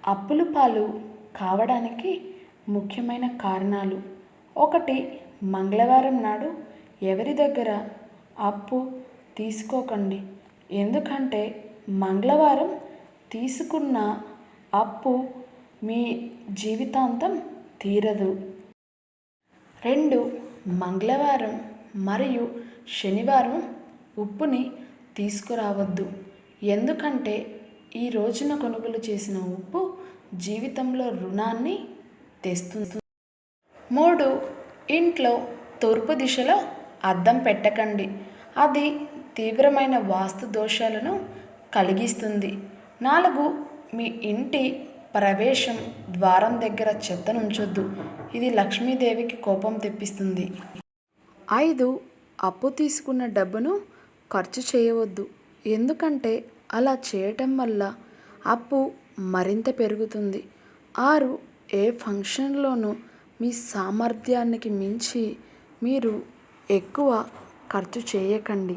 అప్పుల పాలు కావడానికి ముఖ్యమైన కారణాలు: 1. మంగళవారం నాడు ఎవరి దగ్గర అప్పు తీసుకోకండి, ఎందుకంటే మంగళవారం తీసుకున్న అప్పు మీ జీవితాంతం తీరదు. 2. మంగళవారం మరియు శనివారం ఉప్పుని తీసుకురావద్దు, ఎందుకంటే ఈ రోజున కొనుగోలు చేసిన ఉప్పు జీవితంలో రుణాన్ని తెస్తుంది. 3. ఇంట్లో తూర్పు దిశలో అద్దం పెట్టకండి, అది తీవ్రమైన వాస్తు దోషాలను కలిగిస్తుంది. 4. మీ ఇంటి ప్రవేశం ద్వారం దగ్గర చెత్తను ఉంచొద్దు, ఇది లక్ష్మీదేవికి కోపం తెప్పిస్తుంది. 5. అప్పు తీసుకున్న డబ్బును ఖర్చు చేయవద్దు, ఎందుకంటే అలా చేయటం వల్ల అప్పు మరింత పెరుగుతుంది. 6. ఏ ఫంక్షన్లోనూ మీ సామర్థ్యానికి మించి మీరు ఎక్కువ ఖర్చు చేయకండి.